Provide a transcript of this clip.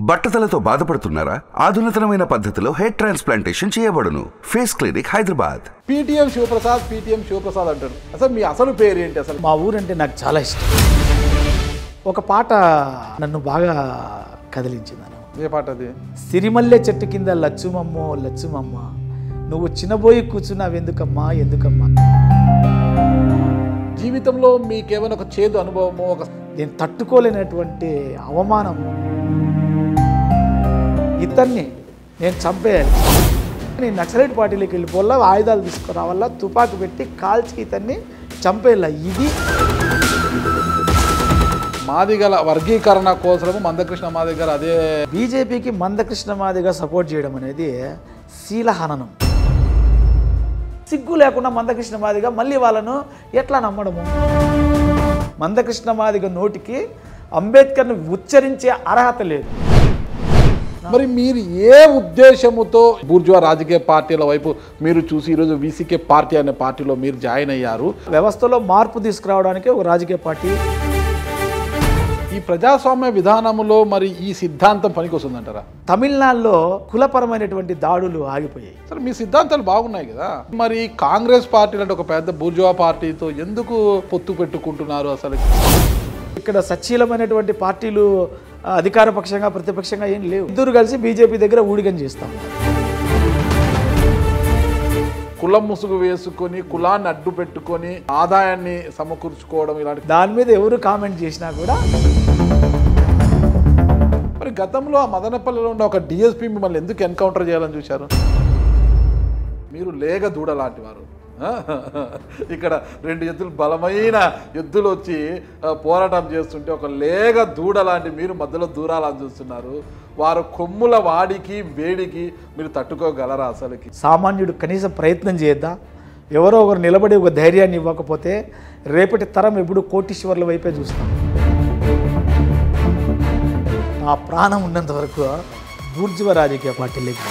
బట్టతలతో బాధపడుతున్నారా? ఆధునితనమైన పద్ధతిలో హెయిర్ ట్రాన్స్ప్లాంటేషన్ చేయబడును. Face Clinic Hyderabad. PTM Shivaprasad అంటారు. అసలు మీ అసలు పేరు ఏంటి? అసలు మా ఊరంటే నాకు చాలా ఇష్టం. ఒక పాట నన్ను బాగా కదిలించింది. ఏ పాట అది? సిరిమల్లె చెట్టు కింద లచ్చుమమ్మో లచ్చుమమ్మ, నువ్వు చిన్నబోయి కూర్చున్నావెందుకమ్మా ఎందుకమ్మా. జీవితంలో మీకేమైనా ఒక చేదు అనుభవమో, నేను తట్టుకోలేనటువంటి అవమానం, ఇతన్ని నేను చంపేయాలి, నేను నక్సలైట్ పార్టీలోకి వెళ్ళిపోవాలా, ఆయుధాలు తీసుకురావాలా, తుపాకు పెట్టి కాల్చి ఇతన్ని చంపేయాల. ఇది మాదిగల వర్గీకరణ కోసము మందకృష్ణ మాదిగ అదే బీజేపీకి మందకృష్ణ మాదిగ సపోర్ట్ చేయడం అనేది శీలహననం. సిగ్గు లేకుండా మందకృష్ణ మాదిగ మళ్ళీ వాళ్ళను ఎట్లా నమ్మడము? మందకృష్ణ మాదిగ నోటికి అంబేద్కర్ను ఉచ్చరించే అర్హత లేదు. మరి మీరు ఏ ఉద్దేశముతో బూర్జువా రాజకీయ పార్టీల వైపు మీరు చూసి ఈరోజు వీసీకే పార్టీ అనే పార్టీలో మీరు జాయిన్ అయ్యారు? వ్యవస్థలో మార్పు తీసుకురావడానికి ఒక రాజకీయ పార్టీ. ఈ ప్రజాస్వామ్య విధానంలో మరి ఈ సిద్ధాంతం పనికి వస్తుందంటారా? తమిళనాడులో కులపరమైనటువంటి దాడులు ఆగిపోయాయి. సరే, మీ సిద్ధాంతాలు బాగున్నాయి కదా, మరి కాంగ్రెస్ పార్టీ అంటే ఒక పెద్ద బూర్జువా పార్టీతో ఎందుకు పొత్తు పెట్టుకుంటున్నారు? అసలు ఇక్కడ సచ్చీలమైనటువంటి పార్టీలు అధికార పక్షంగా ప్రతిపక్షంగా ఏం లేవు. ఇద్దరు కలిసి బీజేపీ దగ్గర ఊడిగం చేస్తాం. కులం ముసుగు వేసుకొని, కులాన్ని అడ్డు పెట్టుకొని ఆదాయాన్ని సమకూర్చుకోవడం ఇలాంటి దాని మీద ఎవరు కామెంట్ చేసినా కూడా. మరి గతంలో ఆ మదనపల్లిలో ఉన్న ఒక డిఎస్పీ మిమ్మల్ని ఎందుకు ఎన్కౌంటర్ చేయాలని చూశారు? మీరు లేగ దూడ లాంటి వారు. ఇక్కడ రెండు ఎద్దులు, బలమైన ఎద్దులు వచ్చి పోరాటం చేస్తుంటే ఒక లేగ దూడ లాంటి మీరు మధ్యలో దూరాలని చూస్తున్నారు. వారు కొమ్ముల వాడికి వేడికి మీరు తట్టుకోగలరా? అసలుకి సామాన్యుడు కనీసం ప్రయత్నం చేయొద్దా? ఎవరో ఒకరు నిలబడి ఒక ధైర్యాన్ని ఇవ్వకపోతే రేపటి తరం ఎప్పుడు కోటీశ్వర్ల వైపే చూస్తాం. నా ప్రాణం ఉన్నంత వరకు బూర్జువా రాజకీయ పార్టీలోకి